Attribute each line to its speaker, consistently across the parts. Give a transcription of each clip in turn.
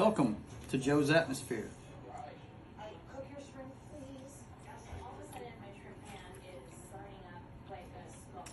Speaker 1: Welcome to Joe's Atmosphere.
Speaker 2: Cook your shrimp, please. All of a sudden, my shrimp pan is burning up like a smoke.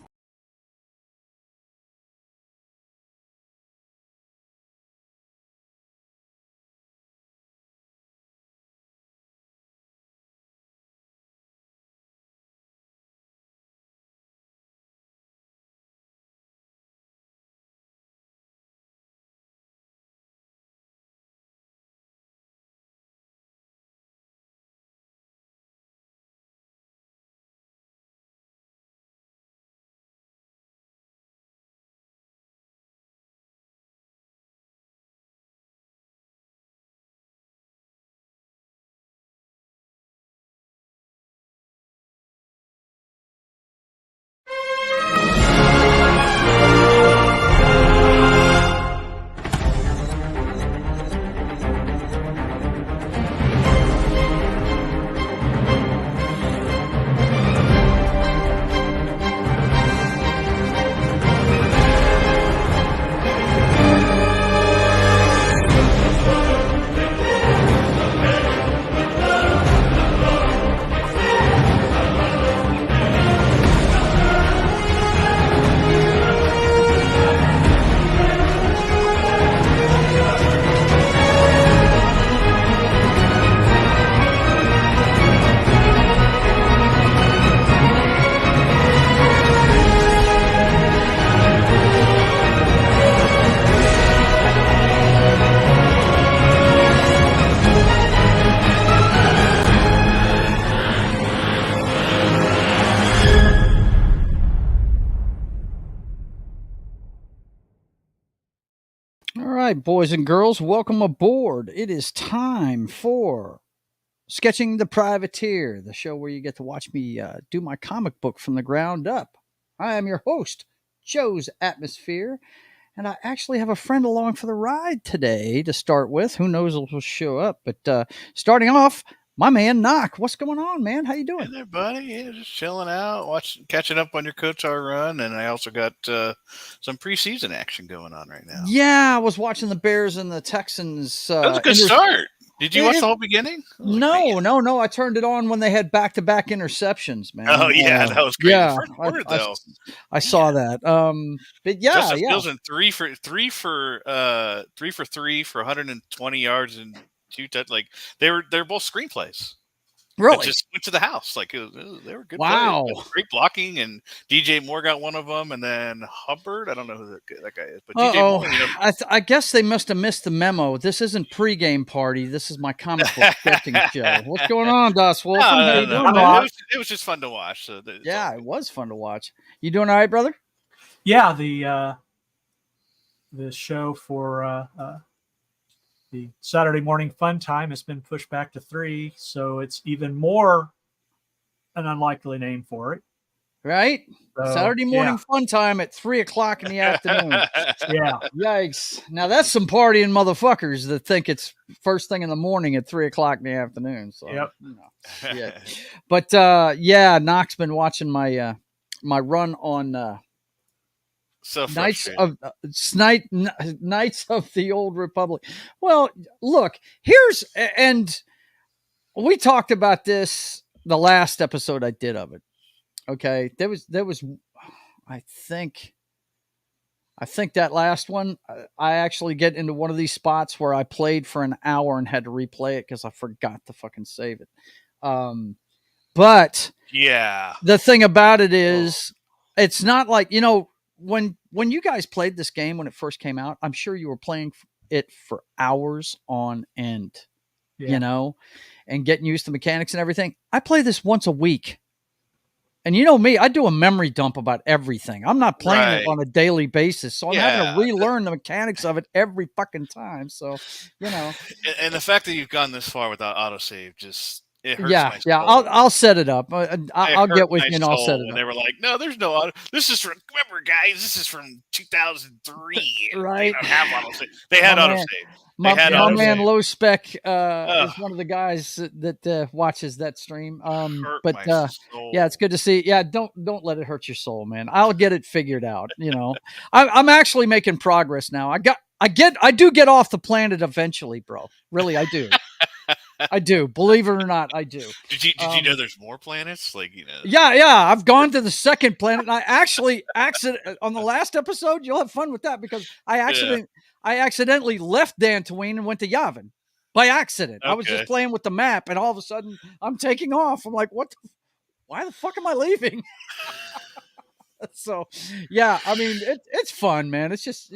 Speaker 1: All right, boys and girls, welcome aboard. It is time for Sketching the Privateer, the show where you get to watch me do my comic book from the ground up. I am your host, Joe's Atmosphere, and I actually have a friend along for the ride today to start with. Who knows if he'll show up, but starting off, my man Knock. What's going on, man? How you
Speaker 3: Hey
Speaker 1: doing?
Speaker 3: there, buddy. Yeah, just chilling out, catching up on your P.A.T.R.I.O.T run, and I also got some preseason action going on right now.
Speaker 1: Yeah, I was watching the Bears and the Texans.
Speaker 3: That was a good start. Did you watch the whole beginning? I was like, man.
Speaker 1: No. I turned it on when they had back-to-back interceptions, man.
Speaker 3: Oh yeah, that was crazy.
Speaker 1: Yeah,
Speaker 3: The first quarter, though,
Speaker 1: I saw that. But yeah,
Speaker 3: Justin
Speaker 1: yeah.
Speaker 3: Fields in three for three for 120 yards and like they're both screenplays. It
Speaker 1: Really?
Speaker 3: just went to the house. Like they were good
Speaker 1: Wow.
Speaker 3: plays. Great blocking, and DJ Moore got one of them, and then Hubbard. I don't know who that guy is, but DJ
Speaker 1: Oh,
Speaker 3: Moore.
Speaker 1: I guess they must have missed the memo. This isn't pregame party. This is my comic book sketching show. What's going on, Das Wolfen? How you doing,
Speaker 3: no. It was just fun to watch. So
Speaker 1: yeah, it was fun to watch. You doing all right, brother?
Speaker 4: Yeah, the show for the Saturday morning fun time has been pushed back to 3, so it's even more an unlikely name for it.
Speaker 1: Right?
Speaker 4: So,
Speaker 1: Saturday morning fun time at 3:00 in the afternoon.
Speaker 4: Yeah.
Speaker 1: Yikes. Now that's some partying motherfuckers that think it's first thing in the morning at 3:00 in the afternoon. So,
Speaker 4: Yep.
Speaker 1: Yeah. But yeah, Knock's been watching my my run on Knights of Knights of the Old Republic. Well, look, and we talked about this the last episode I did of it. Okay, there was I think that last one I actually get into one of these spots where I played for an hour and had to replay it because I forgot to fucking save it. But
Speaker 3: yeah,
Speaker 1: the thing about it is, it's not like, when you guys played this game when it first came out, I'm sure you were playing it for hours on end, and getting used to mechanics and everything. I play this once a week. And you know me, I do a memory dump about everything. I'm not playing it on a daily basis. So I'm having to relearn the mechanics of it every fucking time. So,
Speaker 3: And the fact that you've gone this far without autosave it hurts my soul.
Speaker 1: Yeah. I'll set it up. I'll get with you and I'll set it up.
Speaker 3: And they were like, no, there's no auto. This is remember, guys, this is from 2003.
Speaker 1: Right.
Speaker 3: They don't have autosave. They had autosave.
Speaker 1: My man Low Spec is one of the guys that watches that stream. Yeah, it's good to see. Yeah, don't let it hurt your soul, man. I'll get it figured out. I'm actually making progress now. I do get off the planet eventually, bro. Really, I do. I do. Believe it or not, I do.
Speaker 3: Did you know there's more planets? Like,
Speaker 1: Yeah. I've gone to the second planet. And I actually on the last episode. You'll have fun with that because I accidentally left Dantooine and went to Yavin by accident.
Speaker 3: Okay.
Speaker 1: I was just playing with the map, and all of a sudden I'm taking off. I'm like, what? Why the fuck am I leaving? So, yeah. I mean, it's fun, man. It's just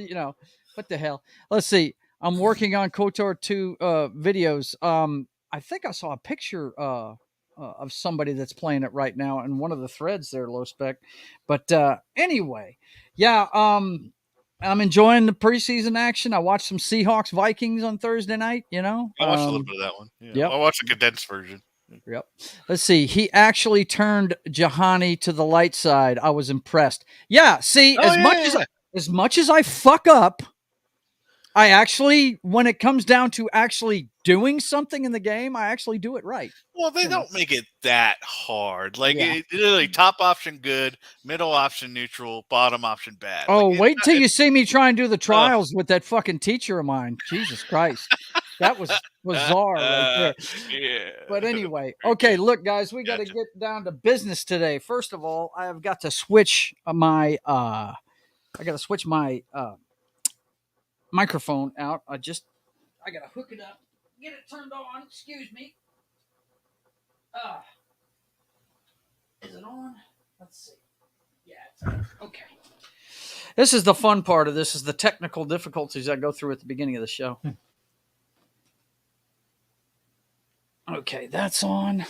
Speaker 1: what the hell. Let's see. I'm working on KOTOR 2 videos. I think I saw a picture of somebody that's playing it right now in one of the threads there, Low Spec. But anyway, yeah, I'm enjoying the preseason action. I watched some Seahawks Vikings on Thursday night.
Speaker 3: I watched a little bit of that one. Yeah,
Speaker 1: yep.
Speaker 3: I watched a condensed version.
Speaker 1: Yep. Let's see. He actually turned Jahani to the light side. I was impressed. Yeah. See, as much as I fuck up, I actually, when it comes down to actually doing something in the game, I actually do it right.
Speaker 3: Well, they don't make it that hard. Like, literally, top option good, middle option neutral, bottom option bad.
Speaker 1: Oh, like, wait till you see me try and do the trials with that fucking teacher of mine. Jesus Christ. That was bizarre right there.
Speaker 3: Yeah.
Speaker 1: But anyway, okay, look, guys, we got to get down to business today. First of all, I have got to switch my microphone out. I got to hook it up, get it turned on. Excuse me. Is it on? Let's see. Yeah, it's on. Okay. This is the fun part of this, is the technical difficulties I go through at the beginning of the show. Okay, that's on.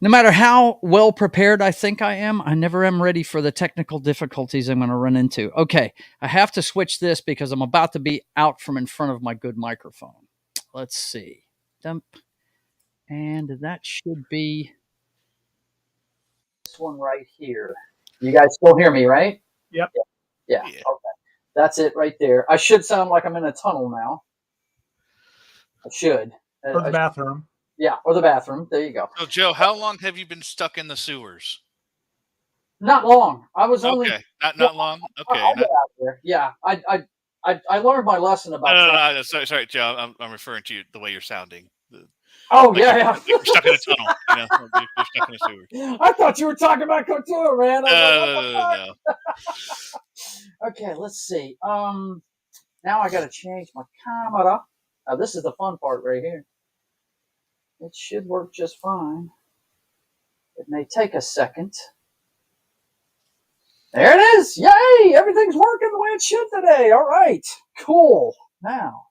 Speaker 1: No matter how well prepared I think I am, I never am ready for the technical difficulties I'm going to run into. Okay, I have to switch this because I'm about to be out from in front of my good microphone. Let's see. Dump. And that should be this one right here. You guys still hear me, right?
Speaker 4: Yep.
Speaker 1: Yeah. Okay. That's it right there. I should sound like I'm in a tunnel now. I should.
Speaker 4: Or the bathroom.
Speaker 1: Yeah, or the bathroom. There you go.
Speaker 3: So, Joe, how long have you been stuck in the sewers?
Speaker 1: Not long. I was only
Speaker 3: not long. Okay.
Speaker 1: I'll get out there. Yeah, I learned my lesson about.
Speaker 3: No. Sorry, Joe. I'm referring to you the way you're sounding.
Speaker 1: Yeah.
Speaker 3: You're stuck in a tunnel. You're stuck in a sewer.
Speaker 1: I thought you were talking about KOTOR, man.
Speaker 3: No.
Speaker 1: Okay, let's see. Now I got to change my camera. Now this is the fun part right here. It should work just fine. It may take a second. There it is. Yay! Everything's working the way it should today. All right. Cool. Now,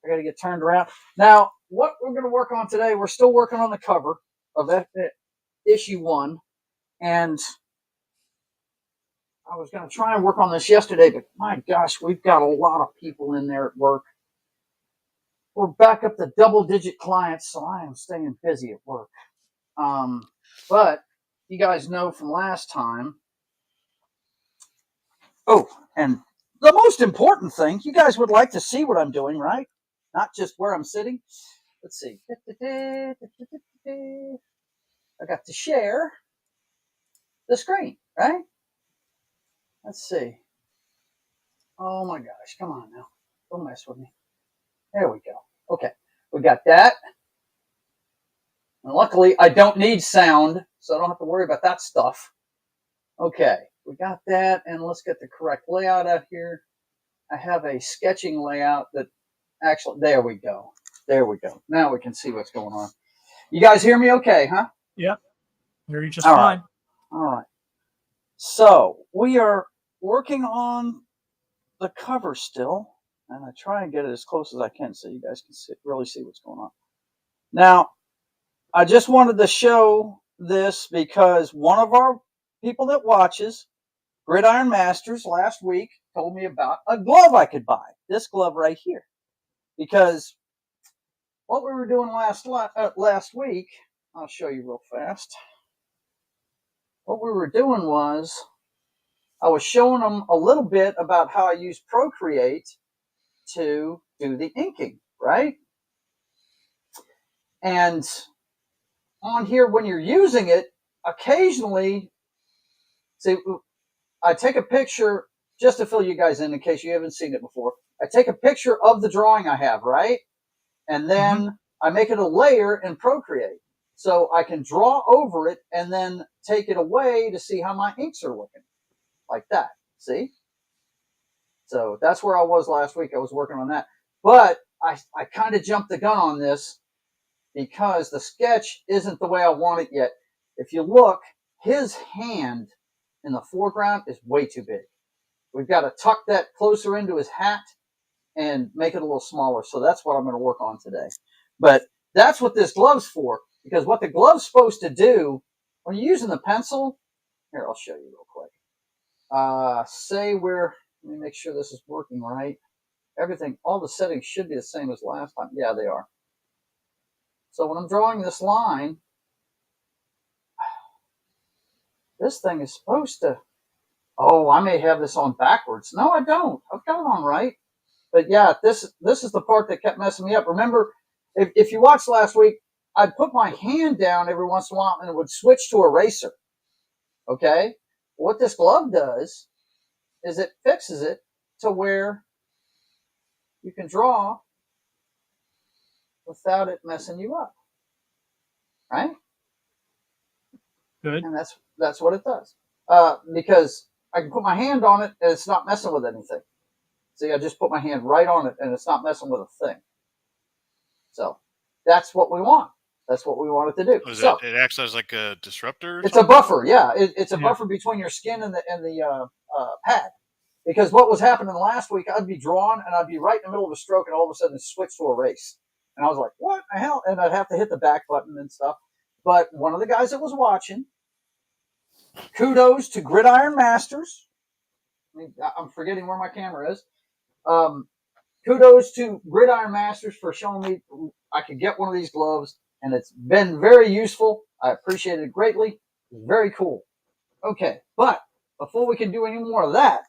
Speaker 1: I got to get turned around. Now, what we're going to work on today, we're still working on the cover of issue 1. And I was going to try and work on this yesterday, but my gosh, we've got a lot of people in there at work. We're back up to double-digit clients, so I am staying busy at work. But you guys know from last time. Oh, and the most important thing, you guys would like to see what I'm doing, right? Not just where I'm sitting. Let's see. I got to share the screen, right? Let's see. Oh my gosh, come on now. Don't mess with me. There we go. Okay, we got that. And luckily, I don't need sound, so I don't have to worry about that stuff. Okay, we got that, and let's get the correct layout out here. I have a sketching layout that actually, there we go. There we go. Now we can see what's going on. You guys hear me okay, huh?
Speaker 4: Yep. Hear you just fine.
Speaker 1: All right. So we are working on the cover still. And I try and get it as close as I can so you guys can really see what's going on. Now, I just wanted to show this because one of our people that watches, Gridiron Masters, last week told me about a glove I could buy. This glove right here. Because what we were doing last week, I'll show you real fast. What we were doing was I was showing them a little bit about how I use Procreate to do the inking, right? And on here, when you're using it, occasionally, see, I take a picture just to fill you guys in case you haven't seen it before. I take a picture of the drawing I have, right? And then I make it a layer in Procreate. So I can draw over it and then take it away to see how my inks are looking. Like that. See? So that's where I was last week. I was working on that. But I kind of jumped the gun on this because the sketch isn't the way I want it yet. If you look, his hand in the foreground is way too big. We've got to tuck that closer into his hat and make it a little smaller. So that's what I'm going to work on today. But that's what this glove's for, because what the glove's supposed to do, when you're using the pencil, here, I'll show you real quick. Let me make sure this is working right. Everything, all the settings should be the same as last time. Yeah, they are. So when I'm drawing this line, this thing is supposed to, I may have this on backwards. No, I don't. I've got it on right. But yeah, this is the part that kept messing me up. Remember, if you watched last week, I'd put my hand down every once in a while and it would switch to eraser. Okay? What this glove does is it fixes it to where you can draw without it messing you up. Right?
Speaker 4: Good.
Speaker 1: And that's what it does. Because I can put my hand on it and it's not messing with anything. See, I just put my hand right on it and it's not messing with a thing. So that's what we want. That's what we want it to do. So
Speaker 3: it acts as like a disruptor?
Speaker 1: It's a buffer, yeah. It's a buffer between your skin and the pad. Because what was happening last week, I'd be drawing and I'd be right in the middle of a stroke and all of a sudden it switched to erase. And I was like, what the hell? And I'd have to hit the back button and stuff. But one of the guys that was watching, kudos to Gridiron Masters. I'm forgetting where my camera is. Kudos to Gridiron Masters for showing me I could get one of these gloves, and it's been very useful. I appreciate it greatly. It's very cool. Okay, but before we can do any more of that,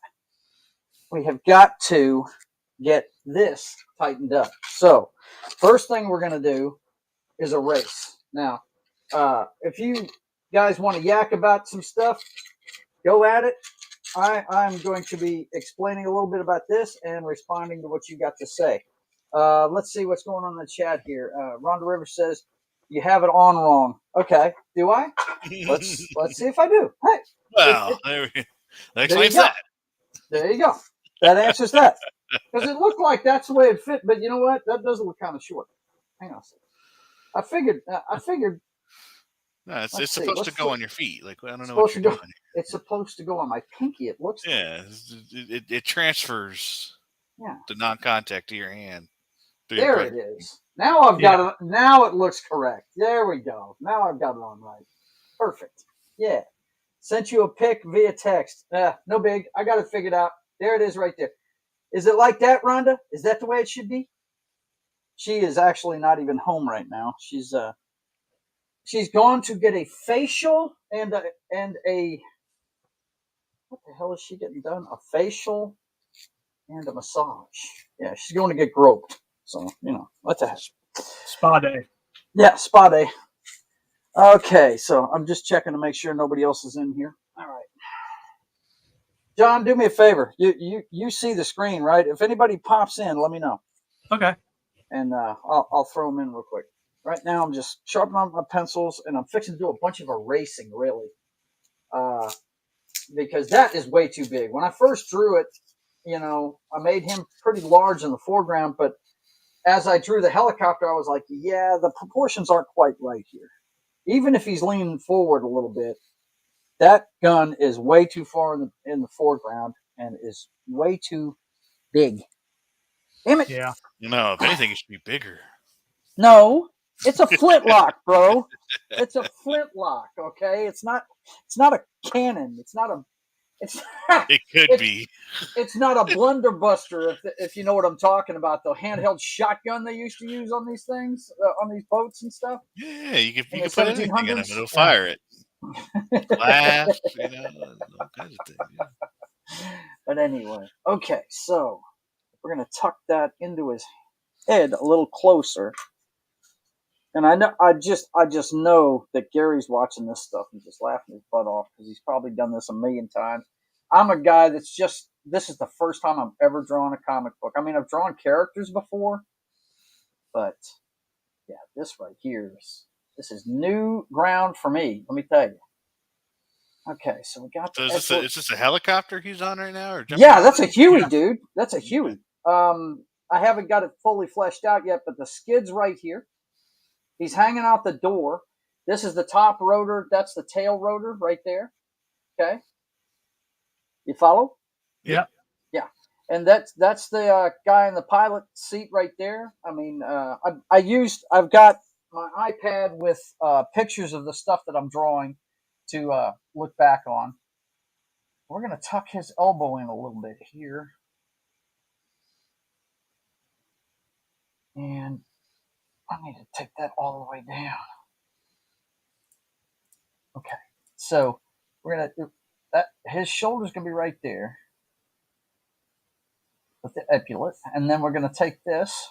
Speaker 1: we have got to get this tightened up. So, first thing we're going to do is erase. Now, if you guys want to yak about some stuff, go at it. I'm going to be explaining a little bit about this and responding to what you got to say. Let's see what's going on in the chat here. Rhonda Rivers says, you have it on wrong. Okay, do I? Let's see if I do. Hey,
Speaker 3: well, that explains that.
Speaker 1: There you go. That answers that. Because it looked like that's the way it fit, but you know what? That does look kind of short. Hang on a second. I figured.
Speaker 3: No, it's supposed to go on your feet. Like, I don't know what you're doing.
Speaker 1: It's supposed to go on my pinky. It looks.
Speaker 3: Yeah, it transfers. Yeah. The non-contact to your hand.
Speaker 1: There it is. Now I've got it. Now it looks correct. There we go. Now I've got it on right. Perfect. Yeah. Sent you a pic via text. No big. I got it figured out. There it is right there. Is it like that, Rhonda? Is that the way it should be? She is actually not even home right now. She's gone to get a facial and a what the hell is she getting done? A facial and a massage. Yeah, she's going to get groped. So, what the heck?
Speaker 4: Spa day.
Speaker 1: Yeah, spa day. Okay, so I'm just checking to make sure nobody else is in here. All right. John, do me a favor. You see the screen, right? If anybody pops in, let me know.
Speaker 4: Okay.
Speaker 1: And I'll throw them in real quick. Right now, I'm just sharpening my pencils, and I'm fixing to do a bunch of erasing, really. Because that is way too big. When I first drew it, I made him pretty large in the foreground, but as I drew the helicopter, I was like, yeah, the proportions aren't quite right here. Even if he's leaning forward a little bit, that gun is way too far in the foreground and is way too big. Damn it.
Speaker 4: Yeah.
Speaker 3: No, if anything, it should be bigger.
Speaker 1: No, it's a flintlock, bro. It's a flintlock, okay? It's not a cannon.
Speaker 3: It could be.
Speaker 1: It's not a blunderbuster, if you know what I'm talking about. The handheld shotgun they used to use on these things, on these boats and stuff.
Speaker 3: Yeah, you can put anything in them and it'll fire it. Laugh, all kinds of things. Yeah.
Speaker 1: But anyway, okay, so we're gonna tuck that into his head a little closer. And I just know that Gary's watching this stuff and just laughing his butt off because he's probably done this a million times. I'm a guy that's just this is the first time I've ever drawn a comic book. I mean, I've drawn characters before, but yeah, this right here this is new ground for me. Let me tell you. Okay, so we got.
Speaker 3: So is this a helicopter he's on right now, or
Speaker 1: yeah, that's a Huey,
Speaker 4: Yeah.
Speaker 1: dude. That's a Huey. I haven't got it fully fleshed out yet, but the skid's right here. He's hanging out the door. This is the top rotor. That's the tail rotor right there. Okay, you follow?
Speaker 4: Yeah.
Speaker 1: Yeah, and that's the guy in the pilot seat right there. I mean, I've got my iPad with pictures of the stuff that I'm drawing to look back on. We're gonna tuck his elbow in a little bit here, and I need to take that all the way down. Okay, so we're gonna do that. His shoulder's gonna be right there with the epaulette, and then we're gonna take this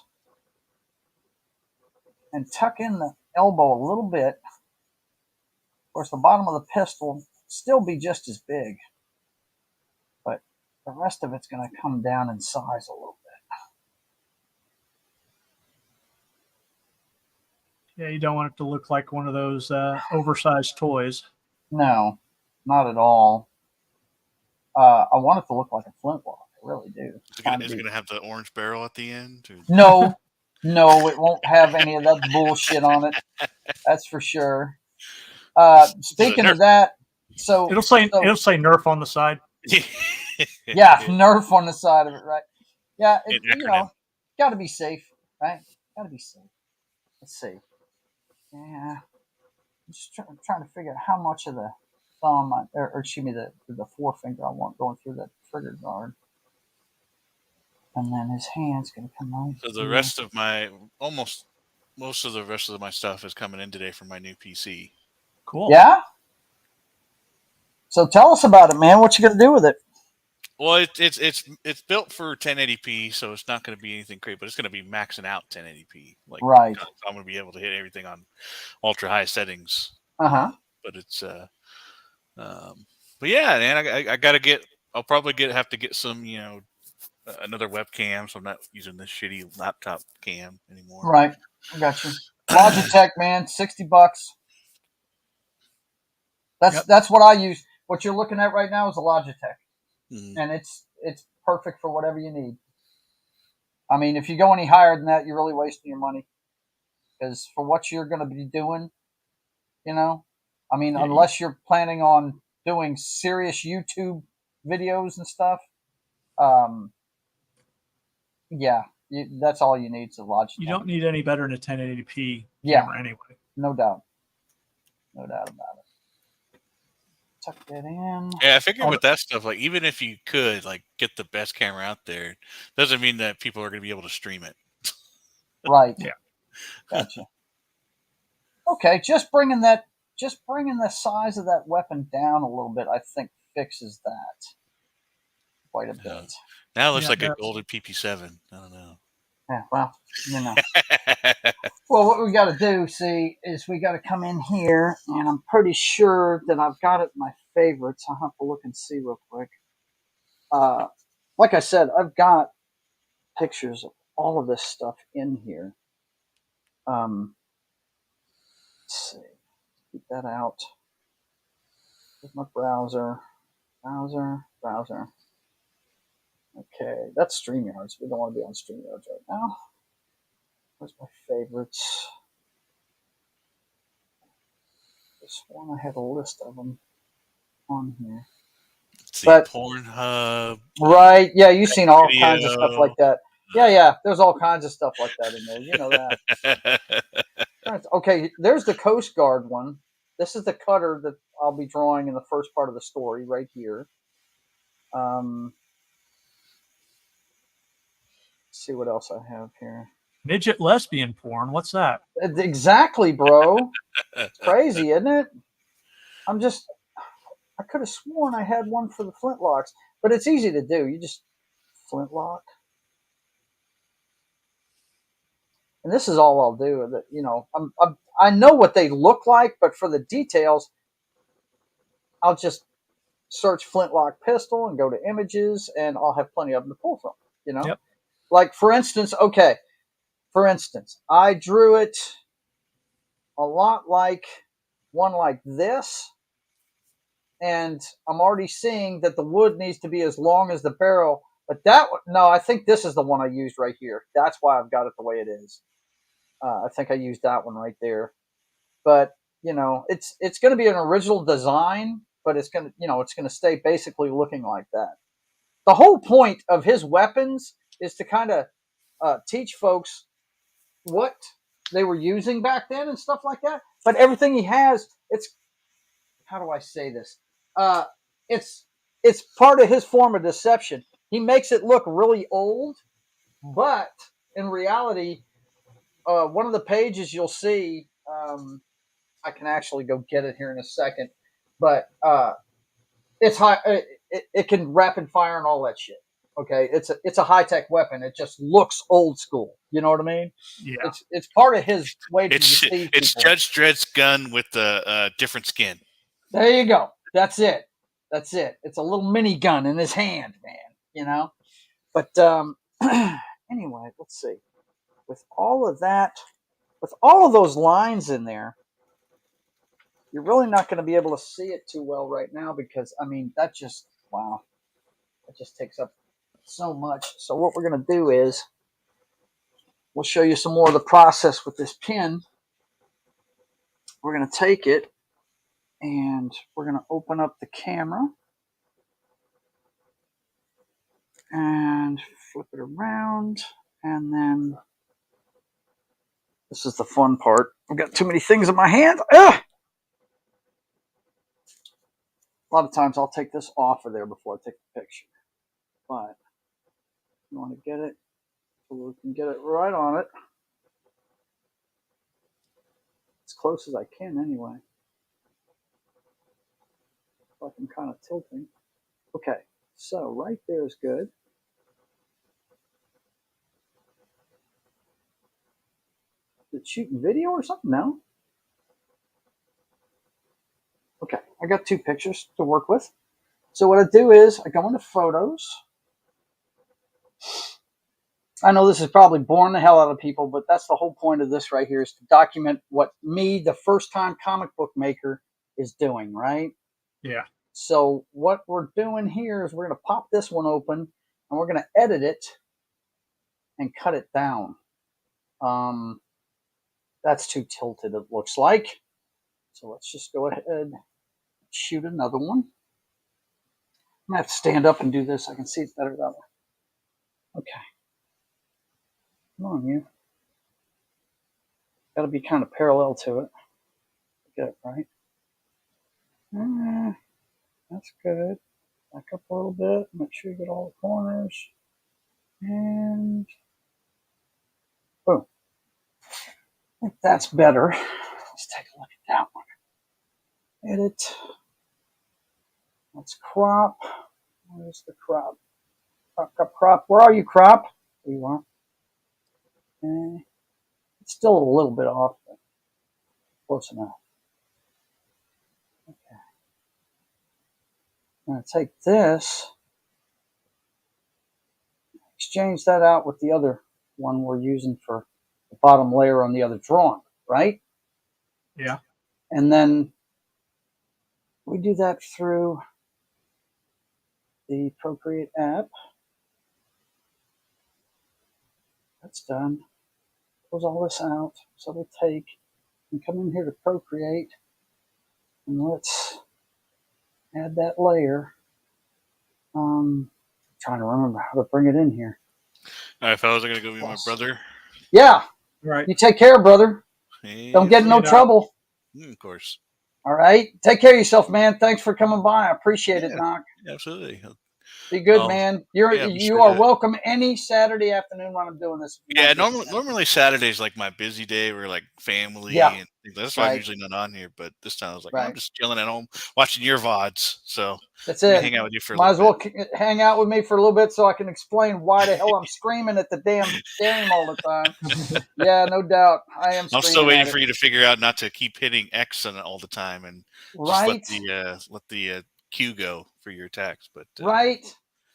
Speaker 1: and tuck in the elbow a little bit. Of course, the bottom of the pistol will still be just as big, but the rest of it's going to come down in size a little
Speaker 4: Yeah, you don't want it to look like one of those oversized toys.
Speaker 1: bit. No, not at all. I want it to look like a flintlock. I really do.
Speaker 3: Is it going to have the orange barrel at the end? Or?
Speaker 1: No, it won't have any of that bullshit on it. That's for sure. Speaking of that, so
Speaker 4: it'll say Nerf on the side.
Speaker 1: Yeah, Nerf on the side of it, right? Yeah, got to be safe, right? Got to be safe. Let's see. Yeah, I'm just trying to figure out how much of the thumb, or excuse me, the forefinger I want going through that trigger guard, and then his hand's gonna come out.
Speaker 3: So the rest of most of the rest of my stuff is coming in today from my new PC.
Speaker 4: Cool.
Speaker 1: Yeah. So tell us about it, man. What you gonna do with it?
Speaker 3: Well, it's built for 1080p, so it's not going to be anything great, but it's going to be maxing out 1080p.
Speaker 1: Right.
Speaker 3: I'm going to be able to hit everything on ultra high settings. But it's but yeah, man, I got to get. I'll probably have to get some, another webcam, so I'm not using this shitty laptop cam anymore.
Speaker 1: Right. I got you. Logitech, man, $60. That's what I use. What you're looking at right now is a Logitech. And it's perfect for whatever you need. I mean, if you go any higher than that, you're really wasting your money. Because for what you're going to be doing, I mean, unless you're planning on doing serious YouTube videos and stuff, that's all you need is a Logitech.
Speaker 4: You don't need any better than a 1080p camera anyway.
Speaker 1: No doubt. No doubt about it. Tuck that in.
Speaker 3: Yeah, I figure with that stuff, like even if you could get the best camera out there, doesn't mean that people are going to be able to stream it.
Speaker 1: Right.
Speaker 4: Yeah.
Speaker 1: Gotcha. Okay, just bringing the size of that weapon down a little bit, I think fixes that quite a bit.
Speaker 3: Now it looks like a golden PP7. I don't know.
Speaker 1: Yeah, well, Well, what we got to do, is we got to come in here, and I'm pretty sure that I've got it in my favorites. I'll have to look and see real quick. Like I said, I've got pictures of all of this stuff in here. Let's see. Keep that out. Here's my browser. Okay, that's StreamYards. We don't want to be on StreamYards right now. Where's my favorites? This one, I had a list of them on here.
Speaker 3: Let's see, Pornhub.
Speaker 1: Right, yeah, you've seen all kinds of stuff like that. Yeah, there's all kinds of stuff like that in there. You know that. Okay, there's the Coast Guard one. This is the cutter that I'll be drawing in the first part of the story right here. Let's see what else I have here.
Speaker 4: Midget lesbian porn. What's that?
Speaker 1: Exactly, bro. It's crazy, isn't it? I could have sworn I had one for the flintlocks, but it's easy to do. You just flintlock. And this is all I'll do. I know what they look like, but for the details, I'll just search flintlock pistol and go to images, and I'll have plenty of them to pull from. You know,
Speaker 4: Yep.
Speaker 1: like for instance, I drew it a lot like one like this, and I'm already seeing that the wood needs to be as long as the barrel. But I think this is the one I used right here. That's why I've got it the way it is. I think I used that one right there. But it's going to be an original design, but it's going to stay basically looking like that. The whole point of his weapons is to kind of teach folks what they were using back then and stuff like that. But everything he has, how do I say this? It's part of his form of deception. He makes it look really old, but in reality, one of the pages you'll see, I can actually go get it here in a second, but it's high. It can rapid fire and all that shit. Okay, it's a high tech weapon. It just looks old school. You know what I mean?
Speaker 4: Yeah.
Speaker 1: It's part of his way to deceive
Speaker 3: It's
Speaker 1: people.
Speaker 3: Judge Dredd's gun with the different skin.
Speaker 1: There you go. That's it. It's a little mini gun in his hand, man. But anyway, let's see. With all of that, with all of those lines in there, you're really not going to be able to see it too well right now because, that just takes up so much. So what we're going to do is we'll show you some more of the process with this pen. We're going to take it and we're going to open up the camera and flip it around, and then this is the fun part. I've got too many things in my hand. Ugh! A lot of times I'll take this off of there before I take the picture. But you want to get it so we can get it right on it. As close as I can anyway. Like I'm kind of tilting. Okay, so right there is good. Is it shooting video or something? No? Okay, I got 2 pictures to work with. So what I do is I go into photos. I know this is probably boring the hell out of people, but that's the whole point of this right here, is to document what me, the first-time comic book maker, is doing, right?
Speaker 4: Yeah.
Speaker 1: So what we're doing here is we're going to pop this one open, and we're going to edit it and cut it down. That's too tilted, it looks like. So let's just go ahead and shoot another one. I'm going to have to stand up and do this. I can see it better that way. Okay. Come on, you. Got to be kind of parallel to it. Get it right. That's good. Back up a little bit. Make sure you get all the corners. And boom. I think that's better. Let's take a look at that one. Edit. Let's crop. Where's the crop? Crop. Where are you, crop? There you are. Okay. It's still a little bit off, but close enough. Okay. I'm going to take this, exchange that out with the other one we're using for the bottom layer on the other drawing, right?
Speaker 4: Yeah.
Speaker 1: And then we do that through the Procreate app. That's done. Close all this out. So we'll take and come in here to Procreate, and let's add that layer. I'm trying to remember how to bring it in here.
Speaker 3: All right, fellas, I'm going to go meet my brother.
Speaker 1: Yeah.
Speaker 4: Right.
Speaker 1: You take care, brother. Hey, don't get in no trouble.
Speaker 3: Of course.
Speaker 1: All right. Take care of yourself, man. Thanks for coming by. I appreciate it, Knock.
Speaker 3: Absolutely.
Speaker 1: Be good, man. You are welcome any Saturday afternoon when I'm doing this.
Speaker 3: Yeah, normally Saturday's like my busy day. We're like family.
Speaker 1: Yeah.
Speaker 3: And that's why I'm usually not on here. But this time I was like, I'm just chilling at home watching your VODs. So
Speaker 1: that's it.
Speaker 3: Hang out with you for a
Speaker 1: little
Speaker 3: bit.
Speaker 1: Might as well hang out with me for a little bit so I can explain why the hell I'm screaming at the damn game all the time. Yeah, no doubt. I am.
Speaker 3: I'm still waiting for you to figure out not to keep hitting X on it all the time and just let the Q go for your attacks, but
Speaker 1: right.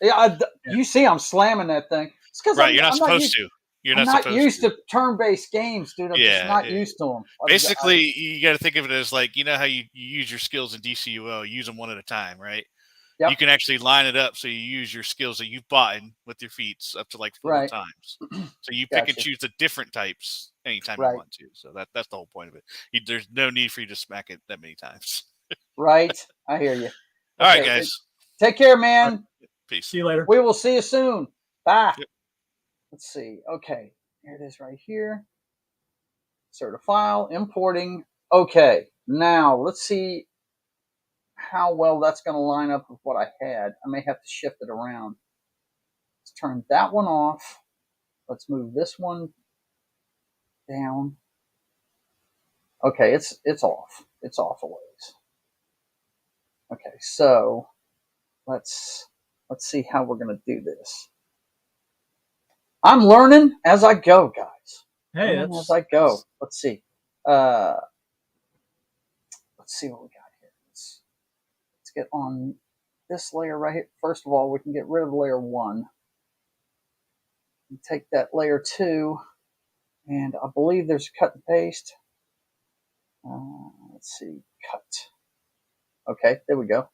Speaker 1: Yeah, you see, I'm slamming that thing. It's because
Speaker 3: right, you're not supposed to. You're
Speaker 1: I'm not used to turn-based games, dude. I'm just not used to them.
Speaker 3: Basically, you got to think of it as like, you know how you use your skills in DCUO, use them one at a time, right? Yep. You can actually line it up so you use your skills that you've bought with your feats up to like 4 times. So you pick and choose the different types anytime you want to. So that's the whole point of it. There's no need for you to smack it that many times.
Speaker 1: Right. I hear you.
Speaker 3: All right, guys.
Speaker 1: Take care, man.
Speaker 3: Right. Peace.
Speaker 4: See you later.
Speaker 1: We will see you soon. Bye. Yep. Let's see. Okay. Here it is right here. Insert a file. Importing. Okay. Now, let's see how well that's going to line up with what I had. I may have to shift it around. Let's turn that one off. Let's move this one down. Okay, it's off. It's off a ways. Okay, so let's see how we're going to do this. I'm learning as I go, guys.
Speaker 4: Hey,
Speaker 1: as I go. Let's see. Let's see what we got here. Let's get on this layer right here. First of all, we can get rid of layer 1. Take that layer 2, and I believe there's cut and paste. Let's see, cut. Okay, there we go.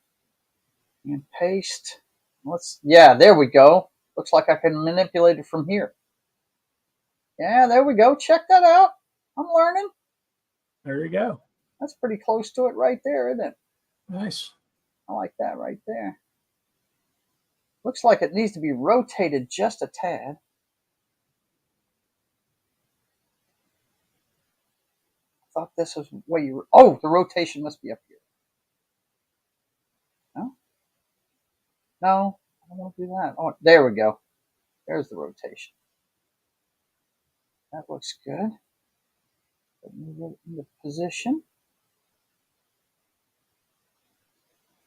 Speaker 1: And paste. Yeah, there we go. Looks like I can manipulate it from here. Yeah, there we go. Check that out. I'm learning.
Speaker 4: There you go.
Speaker 1: That's pretty close to it right there, isn't it?
Speaker 4: Nice.
Speaker 1: I like that right there. Looks like it needs to be rotated just a tad. I thought this was where you were. Oh, the rotation must be up here. No, I don't want to do that. Oh, there we go. There's the rotation. That looks good. Move it into position.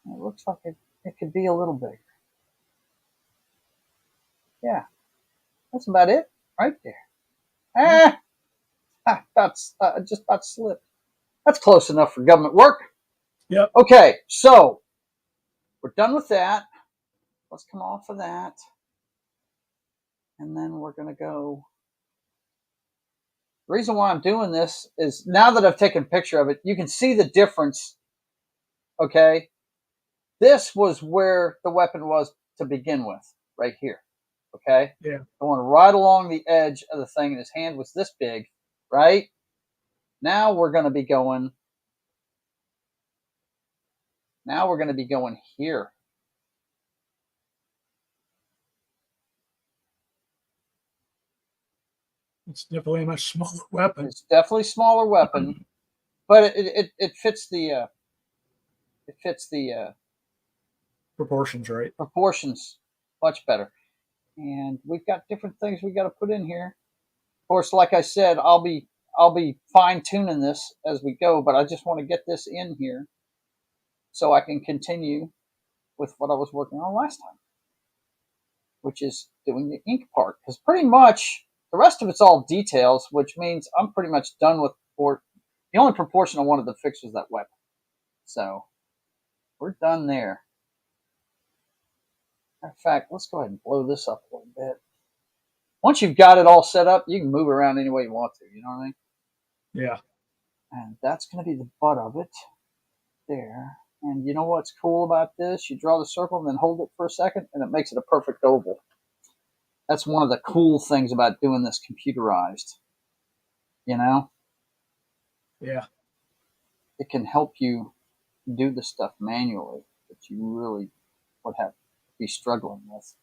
Speaker 1: It looks like it could be a little bigger. Yeah, that's about it right there. That's just about slipped. That's close enough for government work.
Speaker 4: Yep.
Speaker 1: Okay, so we're done with that. Let's come off of that. And then we're going to go. The reason why I'm doing this is now that I've taken a picture of it, you can see the difference. Okay. This was where the weapon was to begin with, right here. Okay.
Speaker 4: Yeah.
Speaker 1: Going right along the edge of the thing, and his hand was this big, right? Now we're going to be going. Now we're going to be going here.
Speaker 4: It's definitely a much smaller weapon.
Speaker 1: It's definitely a smaller weapon, but it fits the
Speaker 4: proportions, right?
Speaker 1: Proportions much better. And we've got different things we got to put in here. Of course, like I said, I'll be fine tuning this as we go, but I just want to get this in here so I can continue with what I was working on last time, which is doing the ink part. Because pretty much the rest of it's all details, which means I'm pretty much done with the only proportion I wanted to fix was that weapon. So we're done there. In fact, let's go ahead and blow this up a little bit. Once you've got it all set up, you can move around any way you want to. You know what I mean?
Speaker 4: Yeah.
Speaker 1: And that's going to be the butt of it there. And you know what's cool about this? You draw the circle and then hold it for a second, and it makes it a perfect oval. That's one of the cool things about doing this computerized. You know?
Speaker 4: Yeah.
Speaker 1: It can help you do the stuff manually that you really would have to be struggling with.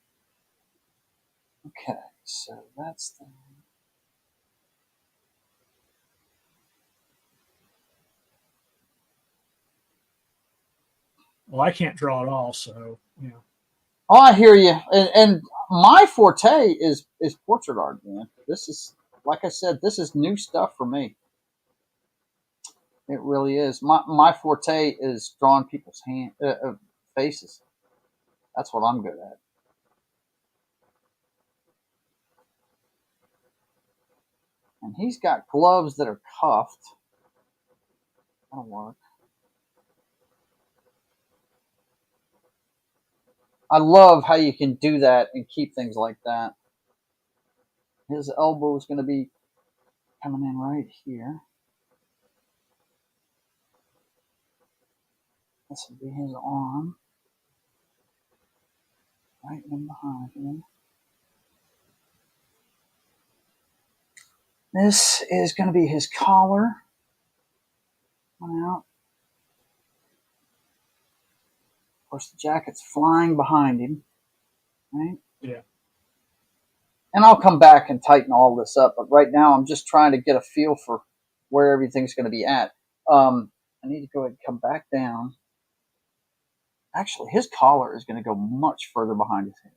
Speaker 1: Okay, so that's the...
Speaker 4: Well, I can't draw at all, so, you know.
Speaker 1: Oh, I hear you. And my forte is portrait art, man. This is, like I said, this is new stuff for me. It really is. My forte is drawing people's faces. That's what I'm good at. And he's got gloves that are cuffed. That'll work. I love how you can do that and keep things like that. His elbow is going to be coming in right here. This will be his arm. Right in behind him. This is going to be his collar. Coming out. Of course, the jacket's flying behind him. Right?
Speaker 4: Yeah.
Speaker 1: And I'll come back and tighten all this up. But right now, I'm just trying to get a feel for where everything's going to be at. I need to go ahead and come back down. Actually, his collar is going to go much further behind his head.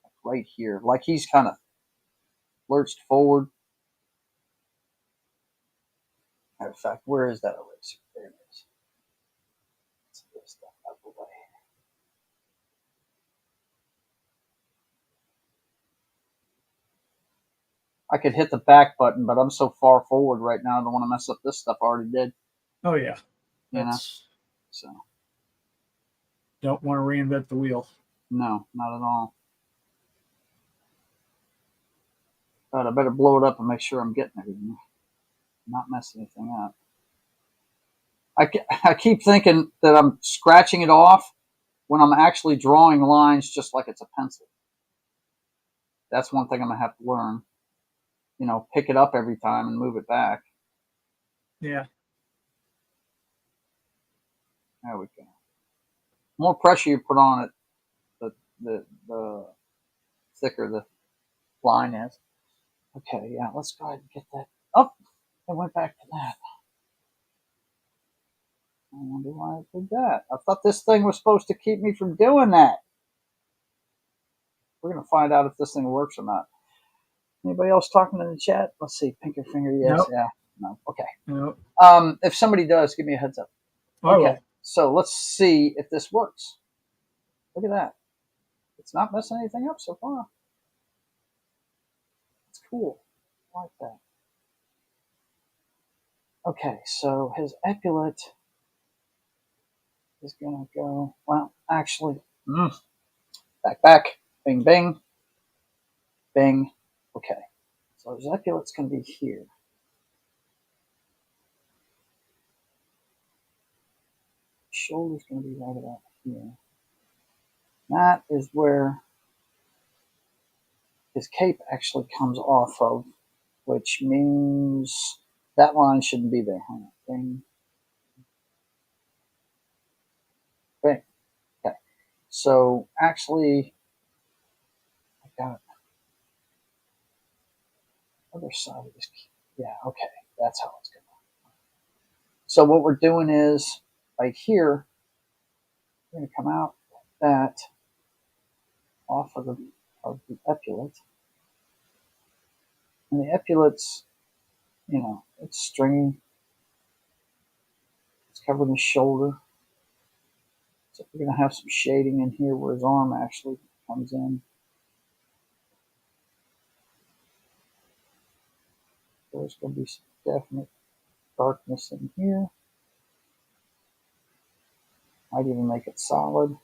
Speaker 1: Like right here. Like he's kind of lurched forward. Matter of fact, where is that eraser? There it is. Let's get this stuff out of the way. I could hit the back button, but I'm so far forward right now, I don't want to mess up this stuff I already did.
Speaker 4: Oh, yeah.
Speaker 1: So.
Speaker 4: Don't want to reinvent the wheel.
Speaker 1: No, not at all. But I better blow it up and make sure I'm getting everything. Not messing anything up. I keep thinking that I'm scratching it off when I'm actually drawing lines just like it's a pencil. That's one thing I'm going to have to learn. You know, pick it up every time and move it back.
Speaker 4: Yeah.
Speaker 1: There we go. The more pressure you put on it, the thicker the line is. Okay, yeah, let's go ahead and get that. Oh, I went back to that. I wonder why I did that. I thought this thing was supposed to keep me from doing that. We're going to find out if this thing works or not. Anybody else talking in the chat? Let's see. Pinky finger, yes,
Speaker 4: nope.
Speaker 1: yeah. No, okay.
Speaker 4: Nope.
Speaker 1: If somebody does, give me a heads up.
Speaker 4: Okay.
Speaker 1: So let's see if this works. Look at that. It's not messing anything up so far. It's cool. I like that. Okay, so his epaulette is going to go, well, actually, back, bing, bing, bing. Okay, so his epaulette's going to be here. Shoulder's going to be right about here. That is where his cape actually comes off of, which means that line shouldn't be there. Huh? Bing. Bing. Okay. So actually, I got it. Other side of this. Yeah, okay. That's how it's going to work. So what we're doing is, right here, we're going to come out like that off of the epaulette. And the epaulette's, you know, it's stringy. It's covering his shoulder. So we're going to have some shading in here where his arm actually comes in. There's going to be some definite darkness in here. Might even make it solid.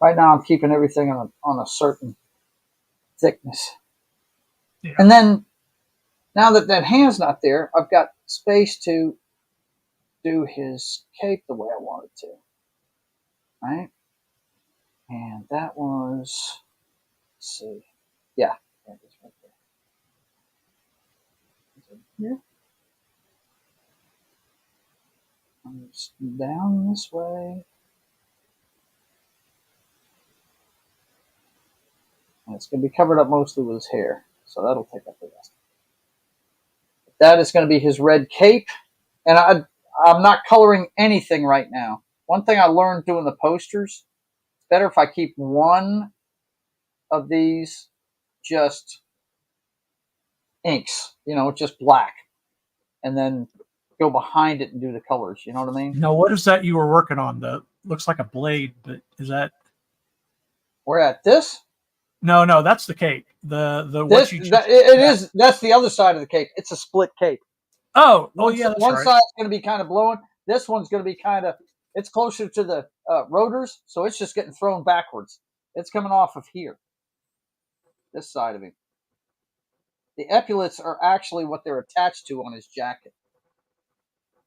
Speaker 1: Right now I'm keeping everything on a certain thickness. Yeah. And then, now that that hand's not there, I've got space to do his cape the way I wanted to. Right? And that was, let's see. Yeah, there it is right there. Is it here? Comes down this way. And it's going to be covered up mostly with his hair. So that'll take up the rest. That is going to be his red cape. And I'm not coloring anything right now. One thing I learned doing the posters, it's better if I keep one of these just inks, you know, just black. And then go behind it and do the colors. You know what I mean?
Speaker 4: Now, what is that you were working on? The looks like a blade, but is that?
Speaker 1: We're at this?
Speaker 4: No, that's the cape.
Speaker 1: This, is. That's the other side of the cape. It's a split cape.
Speaker 4: Oh,
Speaker 1: yeah.
Speaker 4: That's
Speaker 1: one
Speaker 4: right.
Speaker 1: side's going to be kind of blowing. This one's going to be kind of. It's closer to the rotors, so it's just getting thrown backwards. It's coming off of here, this side of him. The epaulets are actually what they're attached to on his jacket.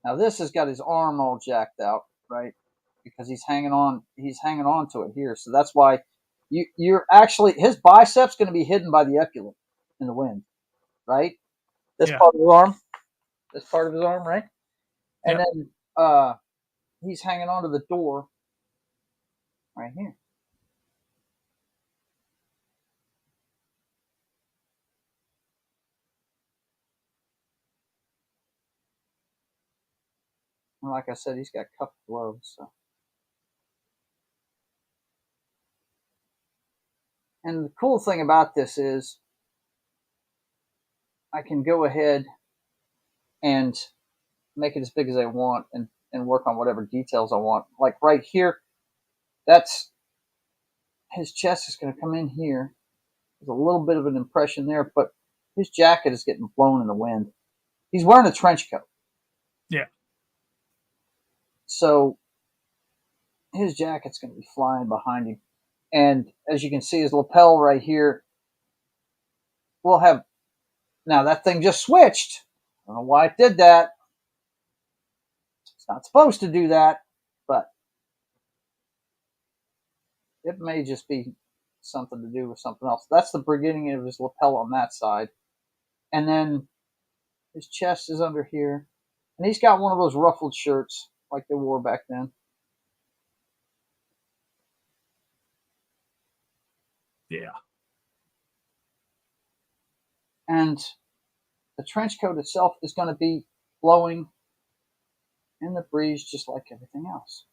Speaker 1: Now this has got his arm all jacked out, right? Because he's hanging on to it here. So that's why you're actually, his bicep's going to be hidden by the epaulet in the wind, right? This part of his arm. This part of his arm, right? And then he's hanging onto the door right here. And like I said, he's got cuffed gloves. So. And the cool thing about this is I can go ahead and make it as big as I want and work on whatever details I want. Like right here, that's his chest is going to come in here. There's a little bit of an impression there, but his jacket is getting blown in the wind. He's wearing a trench coat.
Speaker 4: Yeah.
Speaker 1: So his jacket's going to be flying behind him. And as you can see, his lapel right here will have, now that thing just switched. I don't know why it did that. It's not supposed to do that, but it may just be something to do with something else. That's the beginning of his lapel on that side. And then his chest is under here. And he's got one of those ruffled shirts like they wore back then.
Speaker 4: Yeah.
Speaker 1: And the trench coat itself is going to be blowing in the breeze just like everything else.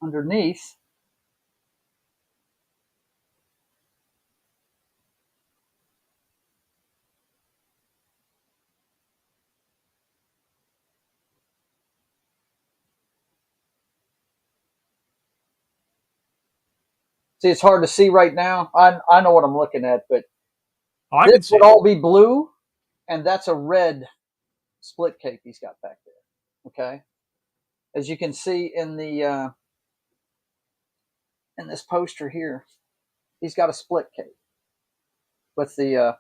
Speaker 1: Underneath, see, it's hard to see right now. I know what I'm looking at, but this would all be blue, and that's a red split cape he's got back there. Okay, as you can see in the in this poster here, he's got a split cape with the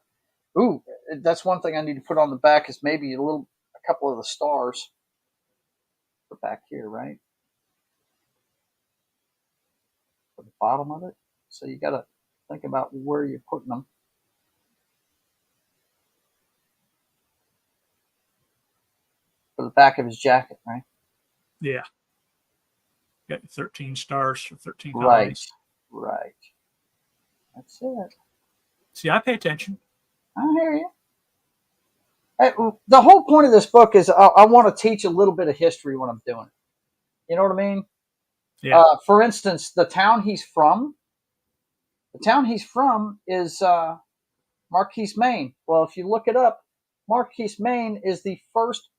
Speaker 1: ooh. That's one thing I need to put on the back is maybe a couple of the stars for back here, right? For the bottom of it. So you got to think about where you're putting them. For the back of his jacket, right?
Speaker 4: Yeah. Got 13 stars for 13
Speaker 1: colonies. Right. That's it.
Speaker 4: See, I pay attention.
Speaker 1: I hear you. The whole point of this book is I want to teach a little bit of history when I'm doing it. You know what I mean?
Speaker 4: Yeah.
Speaker 1: For instance, the town he's from is Marquise, Maine. Well, if you look it up, Marquise, Maine is the first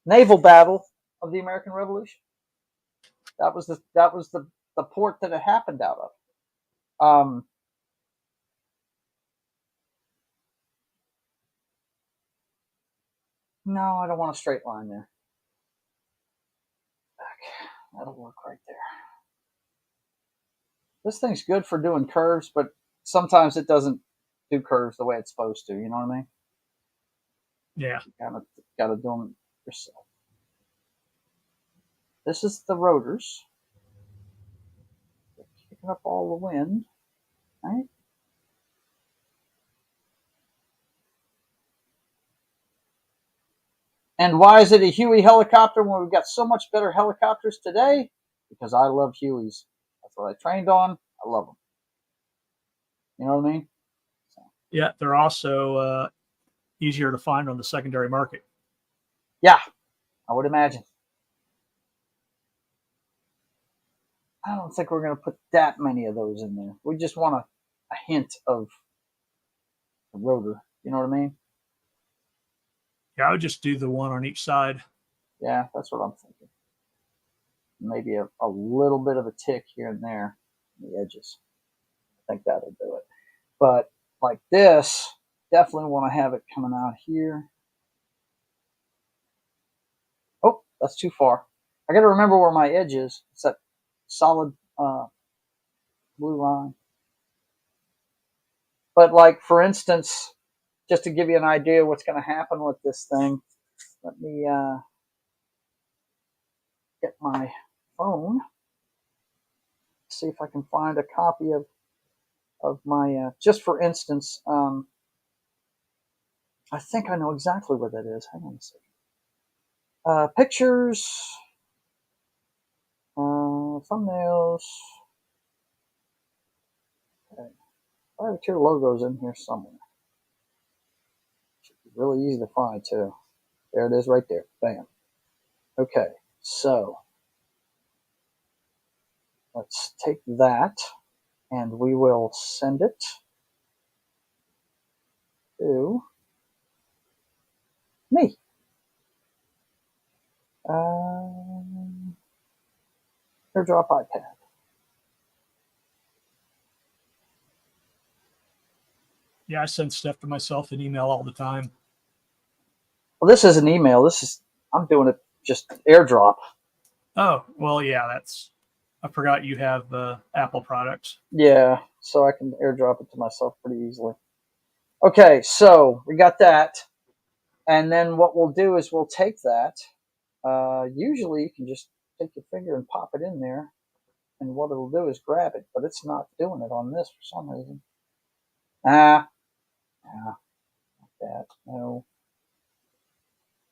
Speaker 1: naval battle of the American Revolution. That was the port that it happened out of. No, I don't want a straight line there. That'll work right there. This thing's good for doing curves, but sometimes it doesn't do curves the way it's supposed to. You know what I mean?
Speaker 4: Yeah.
Speaker 1: You kind of got to do them yourself. This is the rotors. They're kicking up all the wind, right? And why is it a Huey helicopter when we've got so much better helicopters today? Because I love Hueys. That's what I trained on. I love them. You know what I mean?
Speaker 4: So. Yeah, they're also easier to find on the secondary market.
Speaker 1: Yeah, I would imagine. I don't think we're going to put that many of those in there. We just want a hint of the rotor. You know what I mean?
Speaker 4: Yeah, I would just do the one on each side.
Speaker 1: Yeah, that's what I'm thinking. Maybe a little bit of a tick here and there on the edges. I think that'll do it. But like this definitely want to have it coming out here. Oh, that's too far. I got to remember where my edge is. It's that solid blue line. But like, for instance, just to give you an idea of what's going to happen with this thing, let me get my phone. See if I can find a copy of my, just for instance, I think I know exactly where that is. Hang on a second. Pictures, thumbnails. Okay. Patriot logos in here somewhere. Should be really easy to find too. There it is right there. Bam. Okay, so let's take that and we will send it to me. AirDrop iPad.
Speaker 4: Yeah, I send stuff to myself in email all the time.
Speaker 1: Well, this is an email. I'm doing it just AirDrop.
Speaker 4: Oh, well, yeah, I forgot you have Apple products.
Speaker 1: Yeah, so I can AirDrop it to myself pretty easily. Okay, so we got that. And then what we'll do is we'll take that. Usually you can just take your finger and pop it in there. And what it'll do is grab it, but it's not doing it on this for some reason. Not that. No.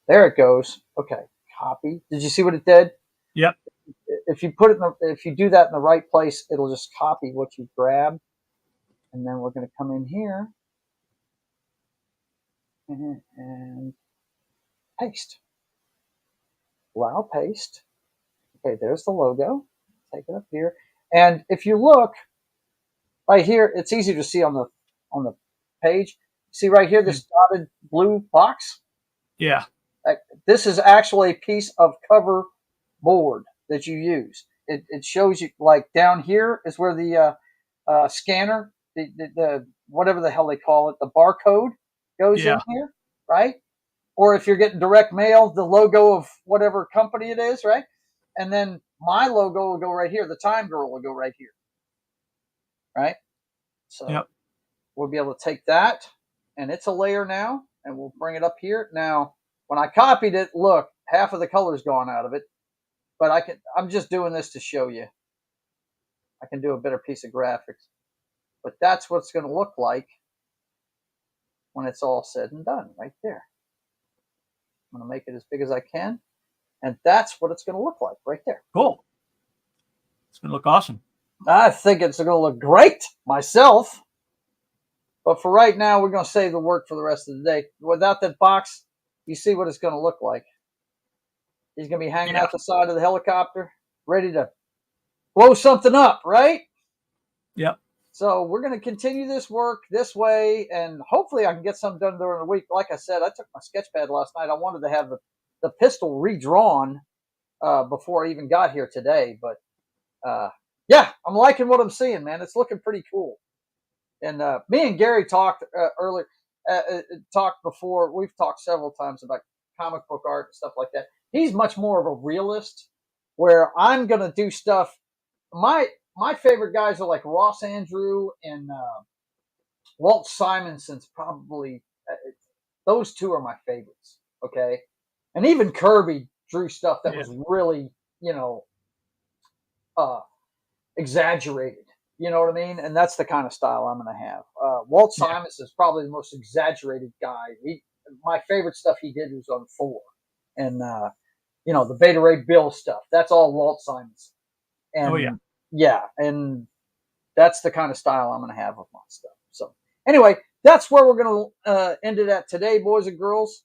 Speaker 1: There it goes. Okay, copy. Did you see what it did?
Speaker 4: Yep.
Speaker 1: If you put it if you do that in the right place, it'll just copy what you grabbed. And then we're going to come in here and paste. Allow paste. Okay, there's the logo. Take it up here. And if you look right here, it's easy to see on the page. See right here, this dotted blue box?
Speaker 4: Yeah.
Speaker 1: This is actually a piece of cover board that you use. It shows you, like, down here is where the scanner, the whatever the hell they call it, the barcode goes in here, right? Or if you're getting direct mail, the logo of whatever company it is, right? And then my logo will go right here. The Time Girl will go right here, right? So we'll be able to take that, and it's a layer now, and we'll bring it up here. Now, when I copied it, look, half of the color's gone out of it, but I'm just doing this to show you. I can do a better piece of graphics. But that's what it's going to look like when it's all said and done, right there. I'm going to make it as big as I can, and that's what it's going to look like right there.
Speaker 4: Cool. It's going to look awesome.
Speaker 1: I think it's going to look great myself. But for right now, we're going to save the work for the rest of the day. Without that box, you see what it's going to look like. He's going to be hanging out the side of the helicopter, ready to blow something up, right?
Speaker 4: Yep.
Speaker 1: So we're going to continue this work this way, and hopefully I can get something done during the week. Like I said, I took my sketch pad last night. I wanted to have the pistol redrawn before I even got here today. But, yeah, I'm liking what I'm seeing, man. It's looking pretty cool. And me and Gary talked earlier, talked before. We've talked several times about comic book art and stuff like that. He's much more of a realist, where I'm going to do stuff. My favorite guys are like Ross Andrew and Walt Simonson's probably. Those two are my favorites, okay? And even Kirby drew stuff that was really, exaggerated. You know what I mean? And that's the kind of style I'm going to have. Walt Simonson is probably the most exaggerated guy. My favorite stuff he did was on Thor. And, the Beta Ray Bill stuff. That's all Walt Simonson. And, and that's the kind of style I'm going to have with my stuff. So, anyway, that's where we're going to end it at today, boys and girls.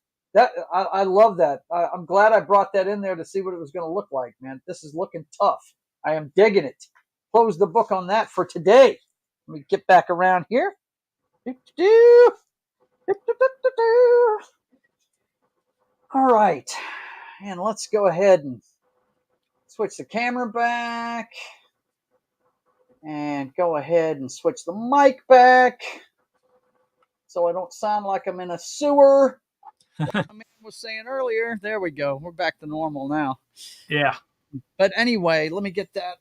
Speaker 1: I love that. I'm glad I brought that in there to see what it was going to look like, man. This is looking tough. I am digging it. Close the book on that for today. Let me get back around here. All right. And let's go ahead and switch the camera back. And go ahead and switch the mic back. so I don't sound like I'm in a sewer. Like my man was saying earlier. There we go. We're back to normal now.
Speaker 4: Yeah.
Speaker 1: But anyway, let me get that.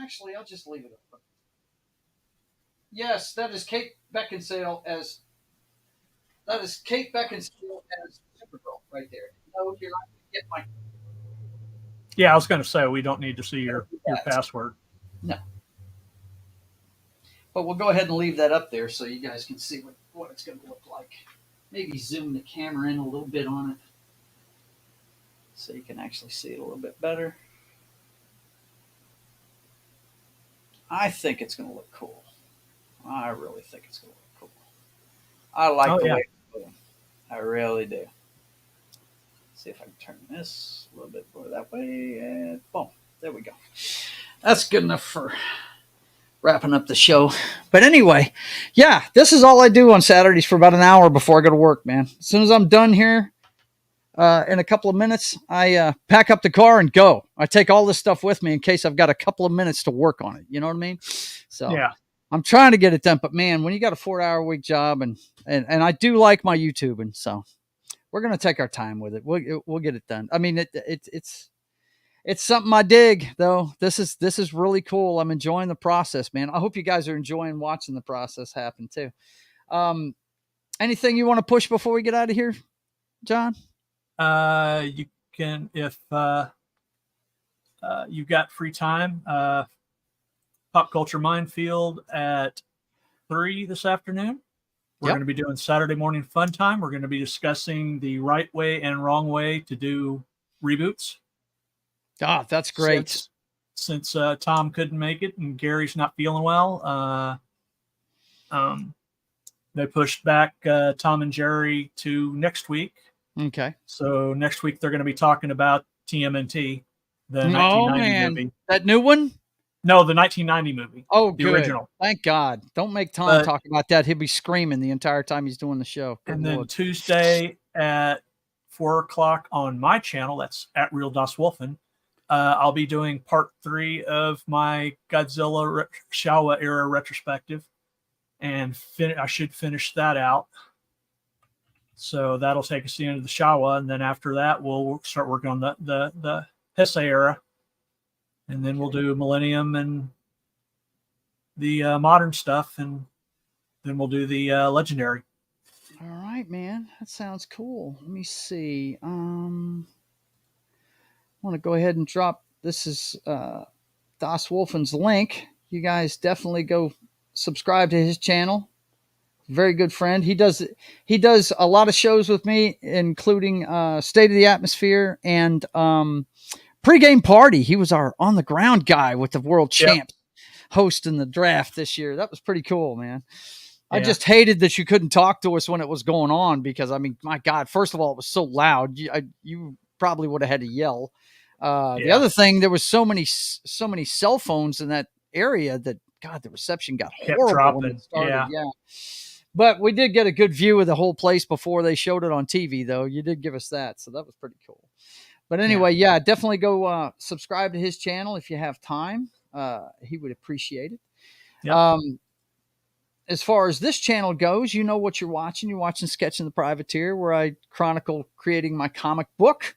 Speaker 1: Actually, I'll just leave it open. Yes, that is Kate Beckinsale as Supergirl right there. No, you're not going to get my.
Speaker 4: Yeah, I was going to say we don't need to see your password.
Speaker 1: No. But we'll go ahead and leave that up there so you guys can see what it's going to look like. Maybe zoom the camera in a little bit on it so you can actually see it a little bit better. I think it's going to look cool. I really think it's going to look cool. I like the way it's going. I really do. See if I can turn this a little bit more that way, and boom, there we go. That's good enough for wrapping up the show. But anyway, yeah, this is all I do on Saturdays for about an hour before I go to work, man. As soon as I'm done here in a couple of minutes, I pack up the car and go. I take all this stuff with me in case I've got a couple of minutes to work on it. You know what I mean? So
Speaker 4: yeah,
Speaker 1: I'm trying to get it done. But man, when you got a 4-hour-a-week job and I do like my YouTubing, so we're going to take our time with it. We'll get it done. I mean, it's something I dig, though. This is really cool. I'm enjoying the process, man. I hope you guys are enjoying watching the process happen too. Anything you want to push before we get out of here, John?
Speaker 4: You can, if you've got free time, Pop Culture Minefield at 3 this afternoon. We're going to be doing Saturday morning fun time. We're going to be discussing the right way and wrong way to do reboots.
Speaker 1: Ah, that's great.
Speaker 4: Since Tom couldn't make it and Gary's not feeling well, they pushed back Tom and Jerry to next week.
Speaker 1: Okay.
Speaker 4: So next week they're going to be talking about TMNT, the
Speaker 1: 1990
Speaker 4: movie.
Speaker 1: That new one?
Speaker 4: No, the 1990 movie.
Speaker 1: Oh,
Speaker 4: the
Speaker 1: good.
Speaker 4: Original.
Speaker 1: Thank God. Don't make Tom talk about that. He'll be screaming the entire time he's doing the show. Good
Speaker 4: and
Speaker 1: Lord.
Speaker 4: then Tuesday at 4:00 on my channel, that's at Real Das Wolfen, I'll be doing part 3 of my Godzilla Showa era retrospective, and I should finish that out. So that'll take us to the end of the Showa, and then after that we'll start working on the Heisei era. And then we'll do Millennium and the modern stuff, and then we'll do the Legendary.
Speaker 1: All right, man. That sounds cool. Let me see. I want to go ahead and drop. This is Das Wolfen's link. You guys definitely go subscribe to his channel. Very good friend. He does a lot of shows with me, including State of the Atmosphere and Pre-Game Party. He was our on the ground guy with the world champs hosting the draft this year. That was pretty cool, man. Yeah. I just hated that you couldn't talk to us when it was going on because, I mean, my God, first of all, it was so loud. You probably would have had to yell. The other thing, there was so many cell phones in that area that, God, the reception got horrible when it started. Yeah. But we did get a good view of the whole place before they showed it on TV, though. You did give us that, so that was pretty cool. But anyway, definitely go subscribe to his channel if you have time. He would appreciate it. Yep. As far as this channel goes, you know what you're watching. You're watching Sketching the Privateer, where I chronicle creating my comic book.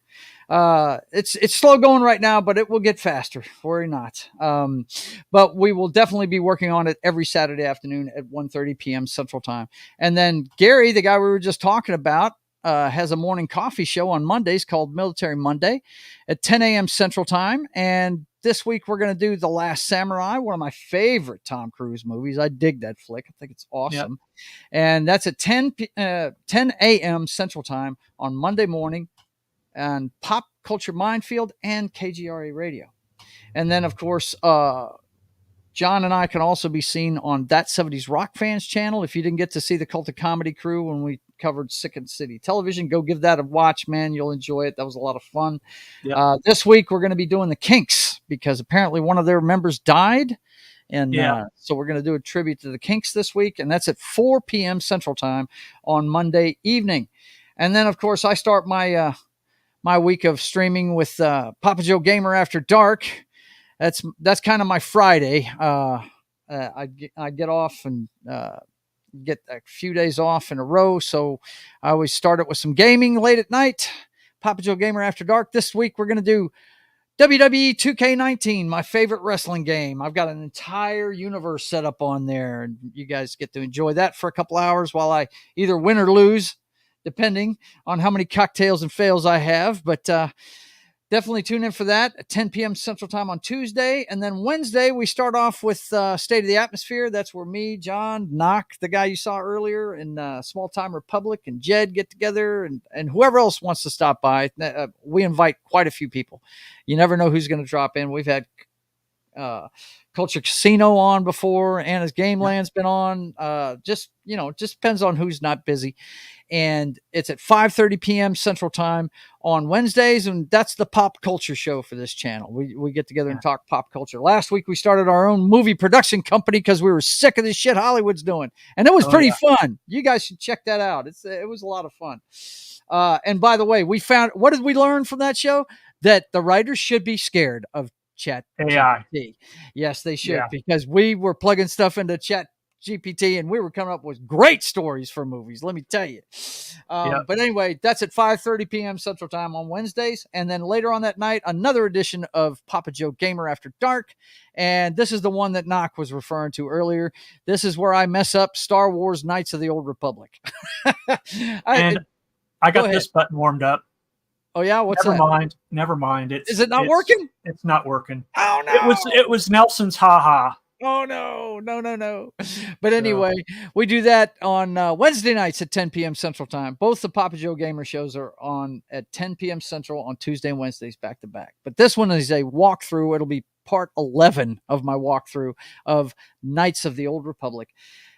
Speaker 1: It's slow going right now, but it will get faster. Worry not. But we will definitely be working on it every Saturday afternoon at 1:30 p.m. Central Time. And then Gary, the guy we were just talking about, has a morning coffee show on Mondays called Military Monday at 10 a.m. Central Time. And this week we're going to do The Last Samurai, one of my favorite Tom Cruise movies. I dig that flick. I think it's awesome. Yep. And that's at 10 a.m. Central Time on Monday morning on Pop Culture Minefield and KGRA Radio. And then, of course, John and I can also be seen on That 70s Rock Fans channel. If you didn't get to see the Cult of Comedy crew when we covered Sick City Television, go give that a watch, man. You'll enjoy it. That was a lot of fun. Yep. This week, we're going to be doing the Kinks because apparently one of their members died. And so we're going to do a tribute to the Kinks this week. And that's at 4 p.m. Central Time on Monday evening. And then, of course, I start my my week of streaming with Papa Joe Gamer After Dark. That's kind of my Friday. I get off and get a few days off in a row. So I always start it with some gaming late at night. Papa Joe Gamer After Dark. This week we're going to do WWE 2K19, my favorite wrestling game. I've got an entire universe set up on there, and you guys get to enjoy that for a couple hours while I either win or lose, depending on how many cocktails and fails I have. But definitely tune in for that at 10 p.m. Central Time on Tuesday. And then Wednesday, we start off with State of the Atmosphere. That's where me, John, Knock, the guy you saw earlier, and Small Time Republic, and Jed get together, and whoever else wants to stop by. We invite quite a few people. You never know who's going to drop in. We've had Culture Casino on before. Anna's Game Land's been on. Just depends on who's not busy. And it's at 5:30 p.m. Central Time on Wednesdays, and that's the pop culture show for this channel. We get together and talk pop culture. Last week we started our own movie production company because we were sick of the shit Hollywood's doing, and it was pretty fun. You guys should check that out. It was a lot of fun. And by the way, what did we learn from that show? That the writers should be scared of Chat
Speaker 4: AI.
Speaker 1: GPT. Yes, they should, because we were plugging stuff into Chat GPT and we were coming up with great stories for movies, let me tell you. But anyway, that's at 5:30 p.m. Central Time on Wednesdays. And then later on that night, another edition of Papa Joe Gamer After Dark. And this is the one that Knock was referring to earlier. This is where I mess up Star Wars Knights of the Old Republic.
Speaker 4: I got this button warmed up.
Speaker 1: Oh yeah,
Speaker 4: Never mind.
Speaker 1: Is it not working?
Speaker 4: It's not working.
Speaker 1: Oh no!
Speaker 4: It was Nelson's haha.
Speaker 1: Oh no! But anyway, we do that on Wednesday nights at 10 p.m. Central Time. Both the Papa Joe Gamer shows are on at 10 p.m. Central on Tuesday and Wednesdays back to back. But this one is a walkthrough. It'll be part 11 of my walkthrough of Knights of the Old Republic.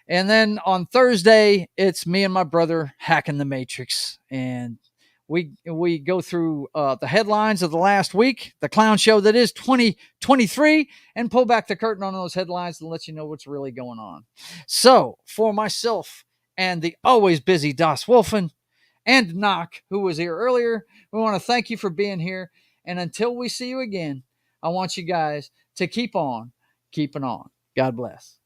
Speaker 1: And then on Thursday, it's me and my brother hacking the Matrix, and we go through the headlines of the last week, the clown show that is 2023, and pull back the curtain on those headlines and let you know what's really going on. So for myself and the always busy Das Wolfen and Knock, who was here earlier, we want to thank you for being here. And until we see you again, I want you guys to keep on keeping on. God bless.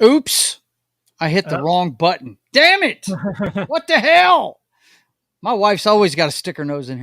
Speaker 1: Oops, I hit the wrong button. Damn it. What the hell? My wife's always got to stick her nose in here.